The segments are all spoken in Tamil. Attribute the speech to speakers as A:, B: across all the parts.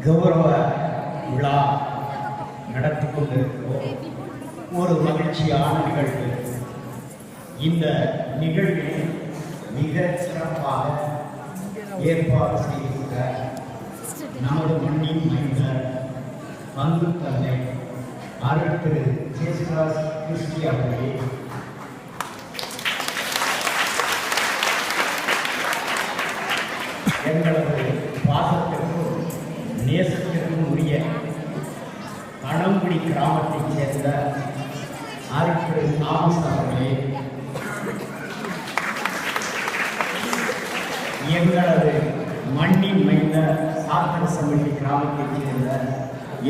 A: கௌரவ விழா நடத்தி கொண்டிருக்கிறோம். ஒரு மகிழ்ச்சியான நிகழ்வு. இந்த நிகழ்வில் மிக சிறப்பாக ஏற்பாடு செய்திருக்க நமது மண்ணின் மைந்தர் பங்கு தந்தை அருள் திரு ஜேசுதாஸ் கிறிஸ்டி அவர்களே, எங்களது பாசத்திற்கும் நேசத்திற்கும் உரிய பணங்குடி கிராமத்தைச் சேர்ந்த அருள் திரு தாமஸ் அவர்களே, எங்களது மண்ணின் மைந்த சாத்தனசம்பட்டி கிராமத்தைச் சேர்ந்த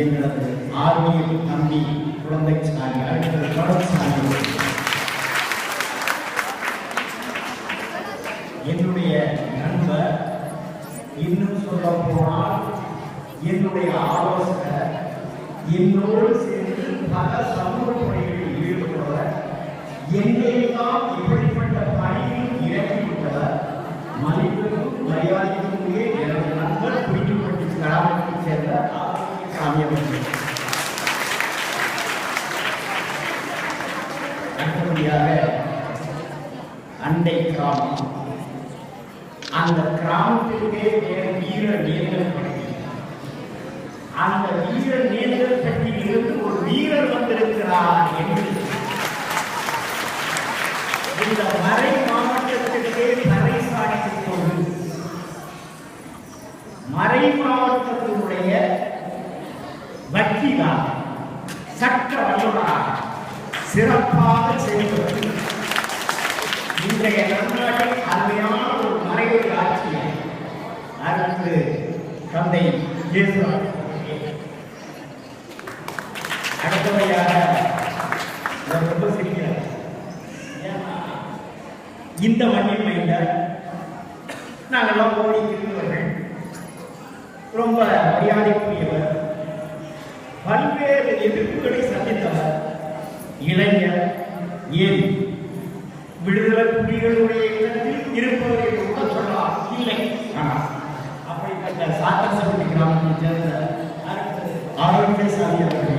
A: எங்களது ஆர்மியில் தம்பி குழந்தை சாமி அருள் தொடர்ச்சாமி, என்னுடைய நண்பர், இன்னும் சொல்ல போனால் என்னுடைய ஆலோசகர், என்னோடு சேர்ந்து பல சமூக பணிகளில் ஈடுபடுவர், என்னையெல்லாம் இப்படிப்பட்ட பணியில் இறங்கிவிட்டவர், மதிப்புக்கும் மரியாதைக்குரிய எனது நண்பர் குறிக்கப்பட்டு கிராமத்தைச் சேர்ந்த சாமி அவர்கள். அடுத்தபடியாக அண்டை கிராமம். அந்த கிராமத்திற்கே வீர நேர்கள் பற்றி, அந்த வீர நேர்கள் பற்றியிலிருந்து ஒரு வீரர் வந்திருக்கிறார் என்று இந்த மறை மாவட்டத்திற்கே தரை சாட்சிக் கொண்டு மறை மாவட்டத்தினுடைய வக்கீலாக சட்ட வல்லுநராக சிறப்பாக செய்வது இன்றைய தமிழ்நாட்டில் அருமையான ஒரு மறைவுரை ஆட்சியை அதற்கு தந்தை ஜேசுதாஸ். அடுத்தவையாக ரொம்ப சிரிக்கிறார். இந்த மண்ணில் மைந்த நாங்கள்லாம் ஓடி திரும்பவர்கள், ரொம்ப மரியாதைக்குரியவர், பல்வேறு எதிர்ப்புகளை சந்தித்தவர், இளைஞர், ஏன் விடுதலை புலிகளுடைய இடத்தில் இருப்பவரை கூட சொல்லலாம் இல்லை. அப்படிப்பட்ட சாத்தனசம்பட்டி கிராமத்தை சேர்ந்த ஆரோக்கியசாமி அவர்களே,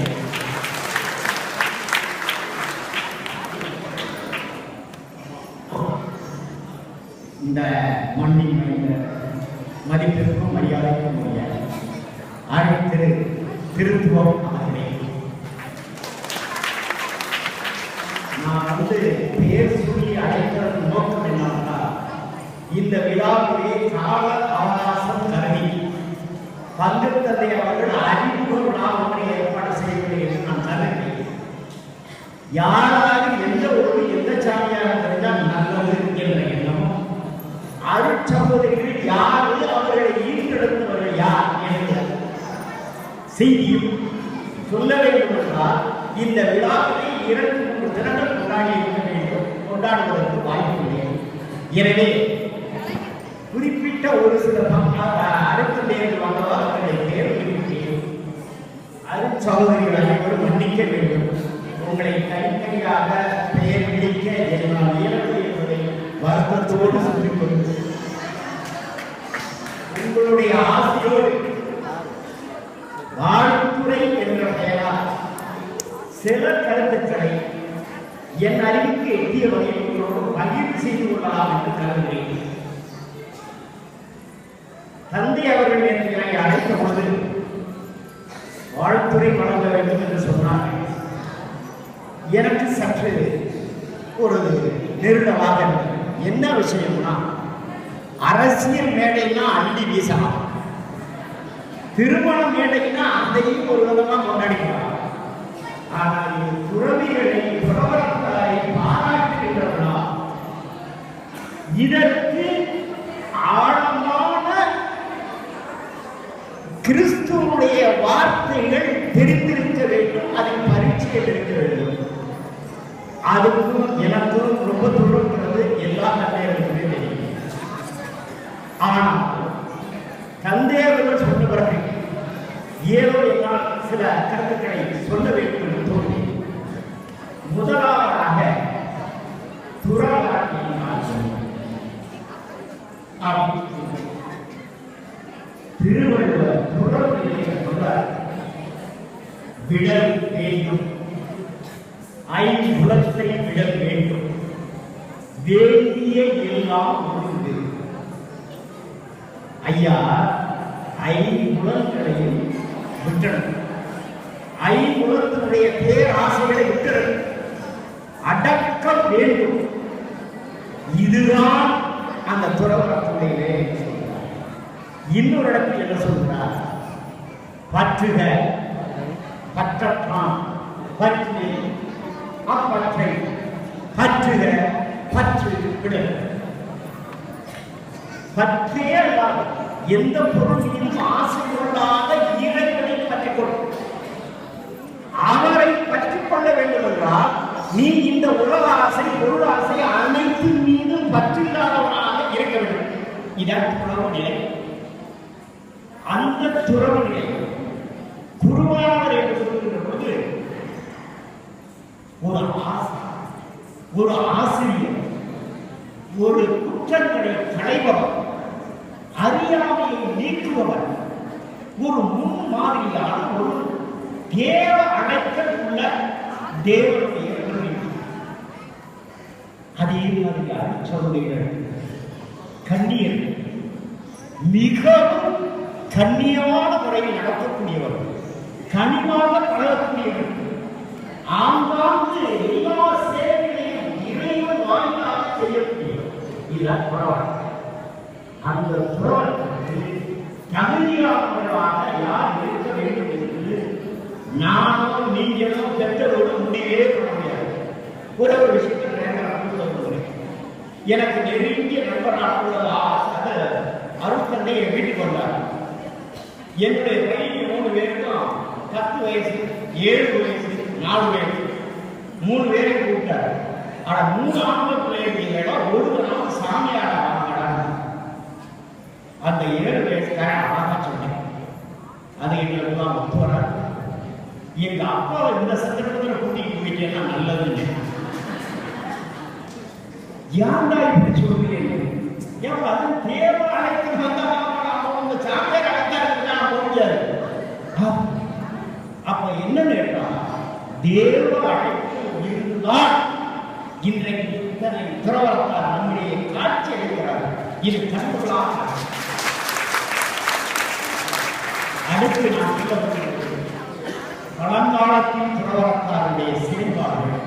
A: இந்த மண்ணின் மைந்த மதிப்பிற்கும் மரியாதைக்கும் உரிய அருள் திரு திருத்துவம் அவர்களே, நான் பேர் சொல்லி அழைக்கிறது நோக்கம் என்னன்னா, இந்த விழாவிலே கால அவகாசம் கருதி பங்கு தந்தை அவர்கள் அறிமுக விழா ஒன்றை ஏற்பாடு செய்யவில்லை என்று நான் கருதுகிறேன். யாராவது எந்த ஒரு எந்த சாமியாக இருந்தால் நல்லது என்ற எண்ணமும், அருட்சகோதரிகள் யாரு, அவர்களை ஈர்த்தெடுத்தவர்கள் யார் என்ற செய்தியும் சொல்ல வேண்டும் என்றால் இந்த விழாவிலே 2-3 தினங்கள் கொண்டாடி இருக்க வேண்டும். கொண்டாடுவதற்கு வாய்ப்பு இல்லை. எனவே குறிப்பிட்ட ஒரு சில அடுத்த நேரில் வந்தவா அவர்களை தேர்ந்தெடுக்கிறேன். அருட்சகோதரிகள் அனைவரும் மன்னிக்க வேண்டும். உங்களை கையாக பெயர் பிடிக்க என்னால் இயலவில்லை என்பதை வருத்தத்தோடு சொல்லிக் கொண்டு உங்களுடைய ஆசையோடு வாழ்த்துறை என்ற பெயரால் சில கருத்துக்களை என் அறிவுக்கு எட்டிய வகையில் உங்களோடு பகிர்வு செய்து கொள்ளலாம் என்று கருதுகிறேன். தந்தை அவர்கள் என்னை அழைத்த பொழுது வாழ்த்துறை வழங்க வேண்டும் என்று சொன்னார்கள். எனக்கு சற்று ஒரு நெருடலாக இருந்தது. என்ன விஷயம்னா, அரசியல் மேடைனா அள்ளி வீசலாம், திருமண மேடைனா அதையும் ஒரு விதமாக கொண்டாடிக்கலாம். ஆனால் துறவிகளை புரவரத்தாரை பாராட்டுகின்றவர்களா, இதற்கு ஆழமான கிறிஸ்துவனுடைய வார்த்தைகள் தெரிந்திருக்க வேண்டும், அதை பரீட்சையில் இருக்க வேண்டும். அதுக்கும் எனக்கும் ரொம்ப தூரங்கிறது எல்லா தந்தையர்களுக்குமே தெரியும். ஆனால் தந்தையர்கள் சொன்ன பிறகு ஏதோ என்னால் சில கருத்துக்களை சொல்ல வேண்டும் என்று தோன்றி முதலாவதாக துறவரத்தை நான் சொன்னேன். திருவள்ளுவர் துறவிலே சொல்றார், விடல் வேண்டும், ஐம்புலத்தை விடல் வேண்டும், வேண்டிய எல்லாம் உண்டு. ஐயா, ஐம்புலங்களையும் விட்டணும், ஐம்புலத்தினுடைய பேராசைகளை விட்டணும், அடக்கம் வேண்டும். இதுதான் அந்த துறவரத்துடைய வேலை. இன்னொரு இடத்தில் என்ன சொல்கிறார்? பற்றுக பற்றற்றான் பற்று அப்பற்றை பற்றுக பற்று விட. பற்றே அல்லாத எந்த பொருளையும் ஆசை கொள்ளாத இறைவனை பற்றிக் கொள். அவரை பற்றிக் கொள்ள வேண்டும் என்றால் நீ இந்த உலக ஆசை பொருள் ஆசை அனைத்தின் மீதும் பற்றில்லாதவனாக இருக்க வேண்டும். இதான் துறவு நிலை. அந்த துறவு நிலை குருவானவர் என்று சொல்லுகிற போது ஒரு ஆசிரியர், ஒரு குற்றங்களை களைபவர், அறியாமையை நீக்குபவர், ஒரு முன்மாதிரியான ஒரு தேவ அடைக்கல் உள்ள தேவனுடைய அதே மாதிரி அருட்சகோதரிகள் கண்ணியர் மிகவும் கண்ணியமான முறையில் நடத்தக்கூடியவர்கள், கனிவாக பழகக்கூடியவர்கள், ஆங்காங்கு எல்லா சேவைகளையும் இறைவன் வாயிலாக செய்யக்கூடியவர். இதுதான் புறவன். அந்த புறவனுக்கு தகுதியானவர்களாக யார் இருக்க வேண்டும் என்று நானும் நீங்களும் பெற்றோடு முடிவே பண்ண முடியாது. ஒரு விஷயத்தில் எனக்கு நெருங்கிய நண்பர் அருட்தந்தை என் வீட்டுக்கு வந்தார். என்னுடைய பையன் 3 பேருக்கும் 10 வயசு, 7 வயசு, 4 வயசு, 3 பேரை கூப்பிட்டார். ஆனா 3 ஆண்டு பிள்ளைகளோட ஒரு நாள் சாமியார வாங்கடாங்க. அந்த 7 வயசுக்காரன் அழகா சொன்னேன். அது எங்களுக்கு தான் ஒத்து வர. எங்க அப்பாவை இந்த சந்தர்ப்பத்தில் கூட்டிட்டு போயிட்டேன்னா நல்லதுன்னு. ஏன்டா இப்படி சொல்கிறேன்? ஏன் அது தேவாலயத்துக்கு வந்தவங்க சாமியார் அழைத்தா போக முடியாது. அப்ப என்ன கேட்டா, தேவ அழைப்பு இருந்தால் இன்றைக்கு இத்தனை துறவரத்தார் நம்முடைய காட்சி அளிக்கிறார். இது கண்களாக அடுத்து நான் சொல்லப்பட்டிருக்கிறேன். பழங்காலத்தின் துறவரத்தாருடைய செயல்பாடுகள்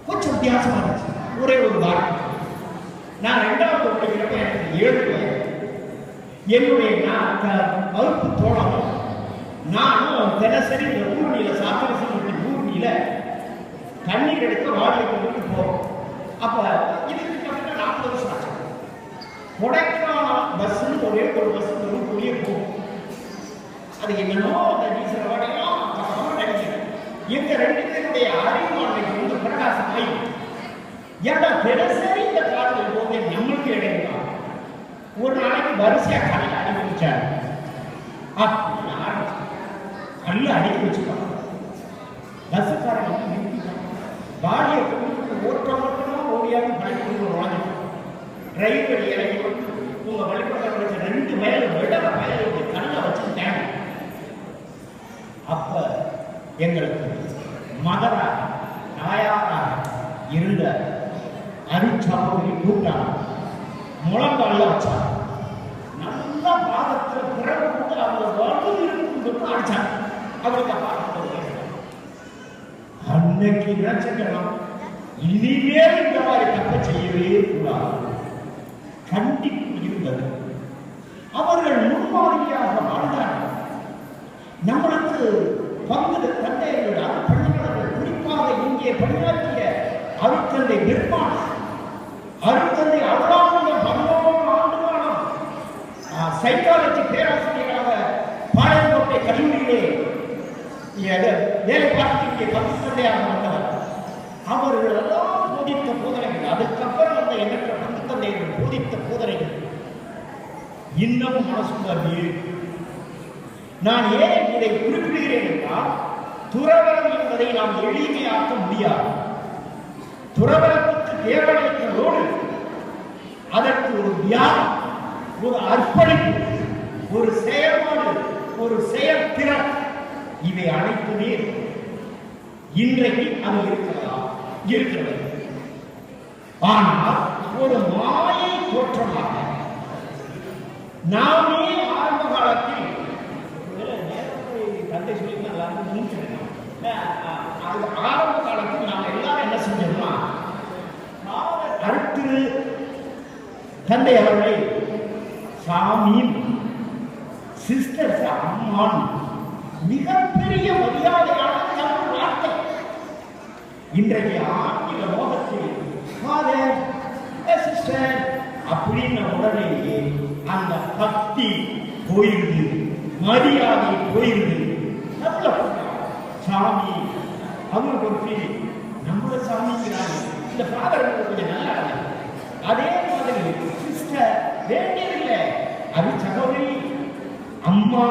A: கொஞ்சம் வித்தியாசமா இருந்துச்சு. ஒரே ஒரு வாரம் நான் 2வது படிக்கிறப்ப எனக்கு 7 வயது. என்னுடைய வகுப்பு தோழனும் நானும் தினசரி இந்த ஊர்ணியில சாத்திரசன் ஊர்ணியில தண்ணீர் எடுத்து வாடகை கொண்டு போறோம். அப்ப இதுக்கு கிட்டத்தட்ட 40 வருஷம் ஆச்சு. கொடைக்கானல் பஸ்ன்னு ஒரே ஒரு பஸ் ஊருக்குள்ளேயே போகும். அது என்னமோ அந்த டீசல் வாடகையும் நினைக்கிறேன். எங்க 2 பேருடைய அறிவாண்மைக்கு வந்து பிரகாசமாயி ஏன்னா தினசரி இந்த காலத்தில் போது நம்மளுக்கு இடையில ஒரு நாளைக்கு வரிசையா கல்ல அடிக்க வச்சாரு. கல்ல அடிக்க வச்சுப்பாங்க. பஸ்ஸுக்காரங்க பாடியை ஓட்டமா ஓடியாவது பள்ளிக்கூட வாங்கிட்டு டிரைவர் இறங்கி உங்க பள்ளிக்கூட 2 மைல் விடவ பயலுக்கு கல்ல வச்சுட்டாங்க. அப்ப எங்களுக்கு மதரா நாயாரா இருந்த அருட்சகோதரி கூட்டாங்க. முழங்கால வச்சாங்க. நல்ல பாதத்தில் பிறகு போட்டு அவங்க வலு இருக்கும் அடிச்சாங்க. அவருக்கு அன்னைக்கு நினைச்சுக்கலாம், இனிமேல் இந்த மாதிரி தப்ப செய்யவே கூடாது. கண்டிப்பு இருந்தது. அவர்கள் முன்மாதிரியாக வாழ்ந்தார்கள். நம்மளுக்கு பங்கு தந்தையர்கள் பணியாளர்கள் குறிப்பாக இங்கே பணியாற்றிய அருட்தந்தை பெருமாள், அருட்தந்தை அருளானந்த 11 ஆண்டுகாலம் சைக்காலஜி பேராசிரியராக பாளையங்கோட்டை கல்லூரியிலே வேலை பார்த்து இங்கே பங்குத்தந்தையாக வந்தவர். அவர்கள் எல்லாம் போதித்த போதனைகள், அதுக்கப்புறம் வந்த எண்ணற்ற பங்குத்தந்தைகள் போதித்த போதனைகள் இன்னமும் மனசுக்கு. நான் ஏன் இதை குறிப்பிடுகிறேன் என்றால், துறவரம் என்பதை நாம் எளிமையாக்க முடியாது. துறவரத்துக்கு தேவனைகளோடு அதற்கு ஒரு தியானம், ஒரு அர்ப்பணிப்பு, ஒரு செயல்பாடு, ஒரு செயல்திறன், இவை அனைத்துமே இன்றைக்கு அது இருக்கிறது. ஆனால் ஒரு மாயை தோற்றமாக நாமே ஆரம்ப காலத்தில் தந்தை சொல்லி ஆரம்ப காலத்தில் நாம் எல்லாரும் என்ன செஞ்சோம்னா, அடுத்து தந்தை அவர்களை சாமி, சிஸ்டர் அம்மான், மிகப்பெரிய மரியாதையான தமிழ் வார்த்தை. இன்றைக்கு ஆங்கில லோகத்தில் ஃபாதர், சிஸ்டர் அப்படின்னு உடனேயே அந்த பக்தி போயிருது, மரியாதை போயிருது. சாமி அவங்களுக்கு ஒரு ஃபீலிங், நம்மள சாமிக்கிறாங்க, இந்த ஃபாதர் கொஞ்சம் நல்லா இல்லை. அதே மாதிரி சிஸ்டர் வேண்டியதில்லை, அது சகோதரி, அம்மா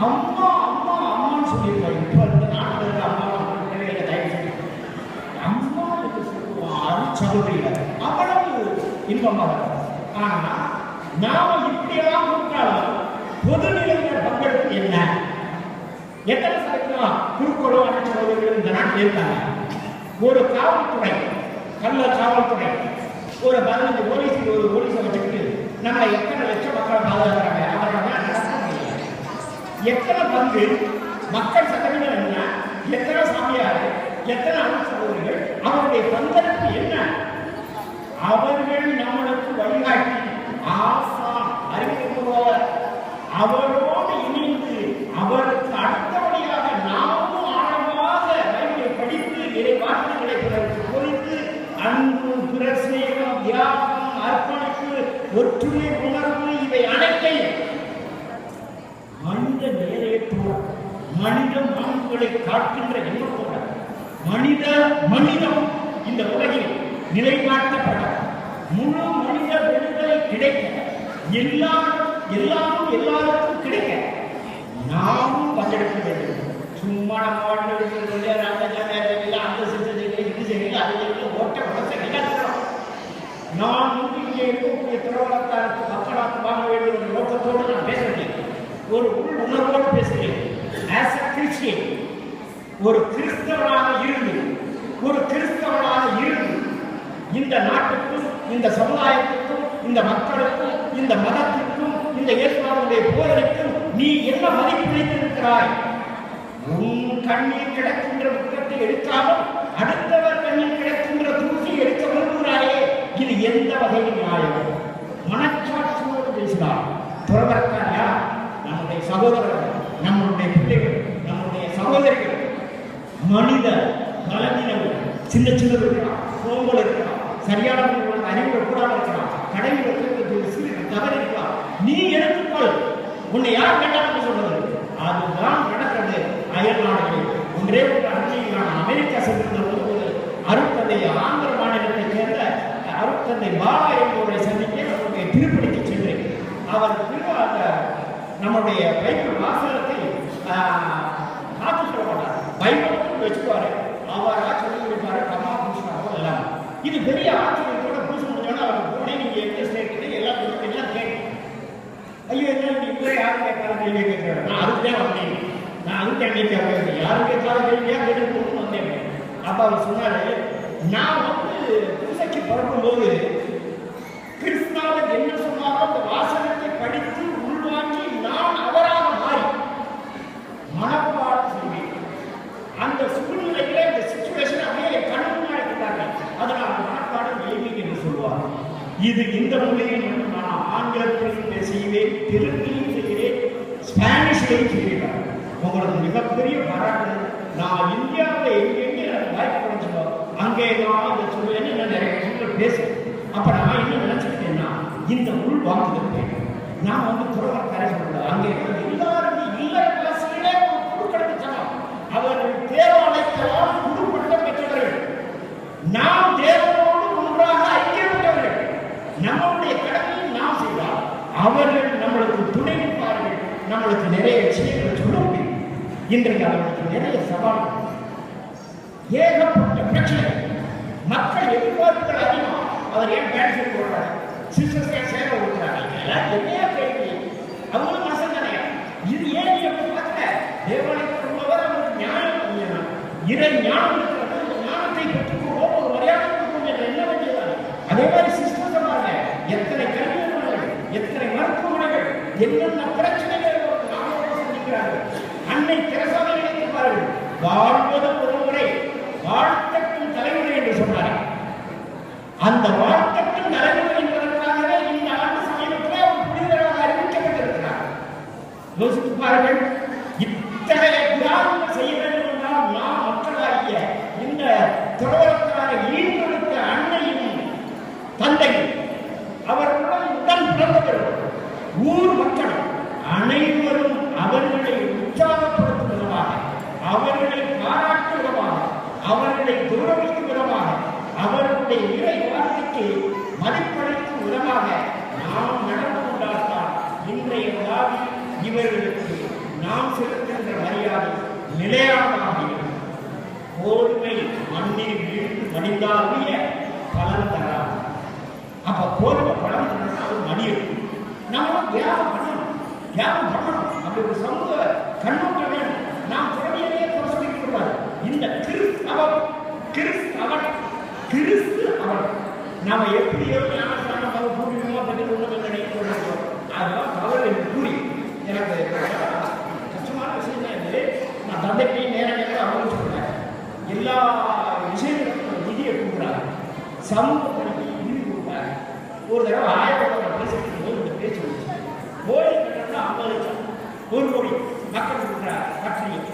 A: அம்மா அம்மா அம்மான்னு சொல்லியிருக்காங்க. இப்போ இந்த நாட்டில் அம்மா தேவையில்லை, தயவு செய்து அம்மா என்று சொல்லுவோம். அது சகோதரியில அவ்வளவு இன்பமாக இருக்கும். ஆனால் நாம இப்படியெல்லாம் கூப்பிட்டாலும் பொதுநிலையில் பங்கெடுப்பு என்ன? எத்தனை சதவீதம் குறுக்கோளோ சகோதரிகள் இந்த நாட்டில் இருக்காங்க? ஒரு காவல்துறை, கள்ள காவல்துறை ஒரு 15 போலீஸ், ஒரு போலீஸை வச்சுக்கிட்டு நம்மளை எத்தனை லட்சம் மக்களை பாதுகாக்கிறாங்க. அவர்கள் நடக்க முடியல. எத்தனை பங்கு மக்கள் சதவீதம் என்ன? எத்தனை சாமியார், எத்தனை அருள் சகோதரிகள், அவருடைய பங்களிப்பு என்ன? அவர்கள் நம்மளுக்கு வழிகாட்டி ஆசான் அறிவிப்பவர், அவரோடு இணைந்து அவருக்கு அடுத்தபடியாக நாமும் ஆழமாக பைபிளை படித்து இறை வார்த்தைகளை பிறருக்கு பொறித்து அன்பு, பிரசேகம், தியாகம், அர்ப்பணிப்பு, ஒற்றுமை உணர்வு, இவை அனைத்தையும் மனித நேரத்தோடு, மனித மாண்புகளை காட்டுகின்ற எண்ணத்தோட மனிதம் இந்த உலகில் நிலைநாட்டப்பட முழு மனித விடுதலை கிடைக்க, எல்லாருக்கும் கிடைக்க நாமும் பங்கெடுக்க வேண்டும். சும்மா நம்ம வாழ்க்கை அந்த செஞ்சதில்லை, இது செய்யல, அது செய்யல, ஓட்ட வளர்ச்சி நிகழ்கிறோம். நான் இங்கே இருக்கக்கூடிய திருவள்ளத்தாருக்கு மக்களாக்கு வாங்க வேண்டிய ஒரு நோக்கத்தோடு நான் பேசுகிறேன். ஒரு உள் உணர்வோடு பேசுகிறேன். ஆஸ் எ கிறிஸ்டியன், ஒரு கிறிஸ்தவனாக இருந்து இந்த நாட்டுக்கும், இந்த சமுதாயத்துக்கும், இந்த மக்களுக்கும், இந்த மதத்திற்கும், இந்த இயேசுவினுடைய போதனைக்கும் நீ என்ன மதிப்பளித்திருக்கிறாய்? உன் கண்ணில் கிடக்கின்ற முக்கத்தை எடுக்காமல் அடுத்தவர் கண்ணில் கிடக்கின்ற தூசி எடுக்க விரும்புகிறாயே, இது எந்த வகையில் நியாயம்? மனச்சாட்சியோடு பேசினார். துறவரக்கார் யார்? நம்முடைய சகோதரர்கள், நம்முடைய பிள்ளைகள், நம்முடைய சகோதரிகள். மனித பலவீனங்கள் சின்ன இருக்கிறான், சோம்பல் இருக்கிறான், சரியான அறிவுரை கூடாது இருக்கிறான், கடையில் தவறு இருக்கலாம். நீ எடுத்துக்கொள், உன்னை யார் வேண்டாம் சொல்றது? அதுதான் நடக்கிறது அயல் நாடுகளில். ஒன்றே ஒரு அன்றையில் நான் அமெரிக்கா சென்றிருந்த போது அருட்தந்தை ஆந்திர மாநிலத்தை சேர்ந்த அருட்தந்தை பாலா என்பவரை சந்திக்க அவருடைய திருப்பணிக்கு சென்றேன். அவர் அந்த நம்முடைய பைபிள் வாசகத்தை காத்து சொல்ல மாட்டார், பைபிள் வச்சுக்குவாரு, அவராக சொல்லி கொடுப்பாரு. கமா பூசினாரோ எல்லாம் இது பெரிய ஆச்சரியத்தோட பூச முடிஞ்சோன்னா அவர் போனே நீங்க எந்த ஸ்டேட் எல்லாம் கேட்க, ஐயோ என்ன நீங்களே யாரும் கேட்காத கேள்வி கேட்கிறாரு. நான் அதுக்குதான் வந்தேன், நான் அதுக்கு கேட்க யாரும் கேட்காத கேள்வியா கேட்டு வந்தேன். அப்ப அவர் சொன்னாரு, நான் பூசைக்கு பிறக்கும்போது கிறிஸ்துவர் என்ன சொன்னாரோ அந்த வாசகத்தை படித்து உள்வாங்கி நான் அவராக மாறி மனப்பாடம் செய்வேன். அந்த சூழ்நிலையில இந்த சிச்சுவேஷன் அப்படியே கண்ணு முன்னாடி இருந்தார்கள். அதனால் மனப்பாடம் எளிமை என்று சொல்வார். இது இந்த மொழியில் நான் ஆங்கிலத்திலும் செய்வேன், தெலுங்கிலும் செய்கிறேன், ஸ்பானிஷ்லையும் செய்கிறேன். உங்களுக்கு மிகப்பெரிய பாராட்டு. நான் இந்தியாவில் எங்கெங்கே வாய்ப்பு கிடைச்சதோ அங்கே நான் இந்த சொல்லுவேன்னு நான் நிறைய விஷயங்கள் பேசுவேன். அப்ப நான் என்ன நினைச்சிருக்கேன்னா, இந்த உள் வாக்குதல் நான் துறவரக்கார சொல்ல அங்கே எல்லாருமே இல்லறவாசிகளே குடுக்கணும் சமம். அவர்கள் தேவாலயத்தால் குடும்பட்டம் பெற்றவர்கள், நாம் தேவனோடு ஒன்றாக ஐக்கியப்பட்டவர்கள். நம்மளுடைய கடமையை நாம் செய்தால் அவர்கள் நம்மளுக்கு துணை நிற்பார்கள். நம்மளுக்கு நிறைய விஷயங்கள் சொல்ல முடியும். இன்றைக்கு அவர்களுக்கு நிறைய சவால், ஏகப்பட்ட பிரச்சனை, மக்கள் எதிர்பார்ப்புகள் அதிகம். அவர் ஏன் கேன்சல் போடுறாரு, சிஸ்டர்ஸ் சேவை கொடுக்குறாங்க, என்னையா கேள்வி? அவங்களும் மனசு தானே. இறை ஞானம் இருக்கிறது. அந்த ஞானத்தை பெற்றுக்கொள்வோம், ஒரு மரியாதை கொடுப்போம் என்ற எண்ணம் வேண்டியதான். அதே மாதிரி சிஸ்டமாக எத்தனை கல்வி நிறுவனங்கள், எத்தனை மருத்துவமனைகள், என்னென்ன பிரச்சனைகள் சந்திக்கிறார்கள். அன்னை தெரசாவை நினைக்கிறார்கள், வாழ்வது ஒரு முறை வாழ்த்தட்டும் தலைமுறை என்று சொன்னார்கள். அந்த வாழ்த்தட்டும் தலைமுறை என்பதற்காகவே இந்த ஆண்டு சமயத்திலே ஒரு புனிதராக அறிவிக்கப்பட்டிருக்கிறார். யோசித்து பாருங்கள், இத்தகைய தியாகங்கள் செய்ய வேண்டும் என்றால் நாம் மக்களாகிய இந்த துறவரத்தாரை ஈடுபடுத்த அன்னையும் தந்தையும் அவர்களுடன் உடன் பிறந்தவர்கள் ஊர் மக்கள் அனைவரும் அவர்களை உற்சாகப்படுத்தும் விதமாக, அவர்களை பாராட்டும் விதமாக, அவர்களை கௌரவிக்கும் விதமாக, அவர்களுடைய இறை வார்த்தைக்கு மதிப்பளிக்கும் விதமாக நாம் நடந்து கொண்டால்தான் இன்றைய நாளில் இவர்களுக்கு நாம் செலுத்துகின்ற மரியாதை நிலையானதாக இருக்கும். கோதுமை மண்ணில் வீழ்ந்து மடிந்தாலுடைய பலன் தராது. அப்ப கோதுமை பலம் தரணும், அது மணி இருக்கும். நம்ம தியாகம் பண்ணணும், தியாகம் பண்ணணும். அப்படி ஒரு சமூக கண்ணோட்டம் வேணும். நாம் துறவியலையே குறை சொல்லிக் கூடாது. இந்த கிறிஸ்து அவர் நாம எப்படியோ ஞானஸ்தானம் பூர்வீகமா பற்றி உணவு நினைக்கிறோம். அதெல்லாம் தவறு என்று கூறி எனக்கு கஷ்டமான விஷயம் தான் இது. நான் தந்தைக்கு நேரடியாக அவங்க சொல்றேன், எல்லா விஷயங்களுக்கும் நிதியை கொடுக்குறாங்க, சமூக பணிக்கு நிதி கொடுக்குறாங்க. ஒரு தடவை 1000 பேசிட்டு போது இந்த பேச்சு வந்துச்சு. கோயில் கட்டணம் 50 லட்சம், 1 கோடி மக்கள் கொடுக்குற கட்டணம்.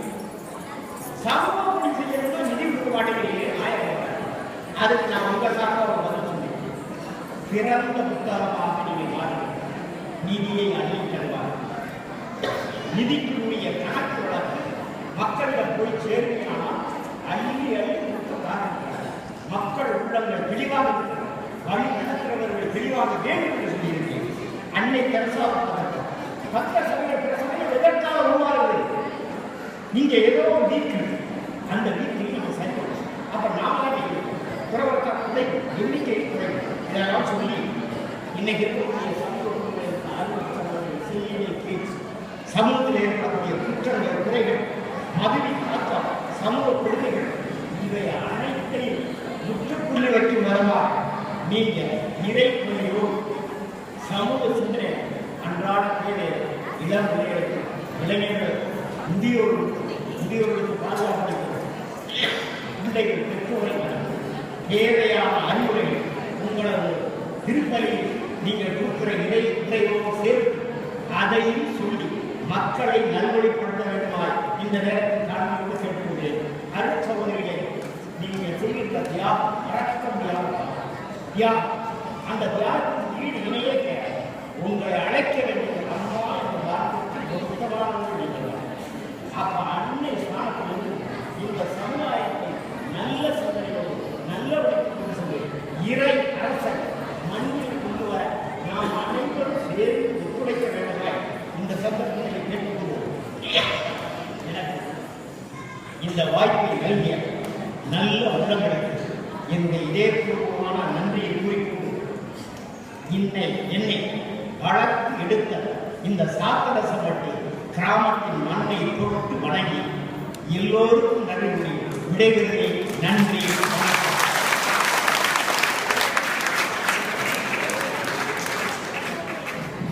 A: சமூக பணி செய்யறது நிதி கொடுக்க மாட்டேங்கிறீங்க, 1000 ரூபாய். அதுக்கு நான் உங்க சார்பாக பதில் சொன்னேன். பிறந்த புத்தகமாக நீங்கள் மாறுங்கள், நிதியை அள்ளி தருவார். நிதிக்குரிய கணக்கு வழக்கு மக்களிடம் போய் சேர்ந்தால் அள்ளி கொடுத்த காரணம் மக்கள் உள்ளங்கள் தெளிவாக இருக்கிறது, வழி நடக்கிறவர்கள் தெளிவாக வேண்டும் என்று சொல்லியிருக்கேன். அன்னை தெரசாவுக்கு 10 சதவீத பிரச்சனை எதற்காக உருவாகுது? நீங்க ஏதோ ஒரு வீக்கு, அந்த வீக்கை நீங்க சரி பண்ணணும். அப்ப நாம துறவரத்தார் குறைக்கும், எண்ணிக்கை குறைக்கும். இதெல்லாம் சொல்லி இன்னைக்கு இருக்கக்கூடிய சமூகத்தில் ஏற்படக்கூடிய குற்றங்கள், குறைகள், மதுவி தாக்கம், சமூக கொடுமைகள், இவை அனைத்தையும் முற்றுப்புள்ளி வைக்கும் வரவா நீங்க இறை கொள்கையோடு சமூக சிந்தனை அன்றாட தேவை இளம் நிலைகளுக்கு, இளைஞர்கள், முதியோர்களுக்கு பாதுகாப்பு, பிள்ளைகள், பெற்றோர்கள் தேவையான அறிவுரைகள் உங்களது திருப்பலியில் நீங்கள் கொடுக்கிற இறையோடு சேர்த்து அதையும் சொல்லி மக்களை நல்வழிப்படுத்த வேண்டுமாய் இந்த நேரத்தில் காண்பித்து கேட்கிறேன். அருட்சகோதரிகளே, நீங்கள் செய்கின்ற தியாகம் மறக்க முடியாத தியாகம். அந்த தியாகத்தின் ஈடு இணையே உங்களை அழைக்க வேண்டிய அம்மா என்ற வார்த்தைக்கு மொத்தமானவர்கள் நீங்கள். அப்ப அன்னை ஸ்நானத்திலிருந்து இந்த சமுதாயத்தை நல்ல சிந்தனையோடு நல்ல வழிக்கு சொல்லி இறை அரசன் மண்ணில் கொண்டு வர நாம் அனைவரும் சேர்ந்து ஒத்துழைக்க வேண்டுமாய் இந்த சந்தர்ப்பத்தை கேட்டுக்கொள்வோம். எனக்கு இந்த வாய்ப்பை நல்கிய நல்ல உள்ளங்களுக்கு என்னுடைய இதயபூர்வமான நன்றியை கூறிக்கொண்டு என்னை வளர்த்து எடுத்த இந்த சாத்தரசப்பட்டி கிராமத்தின் மண்ணை தொட்டு வணங்கி எல்லோருக்கும் நன்றி கூறி விடைபெறுகிறேன். நன்றி.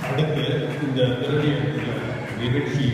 B: அடுத்து இந்த நிகழ்ச்சியில்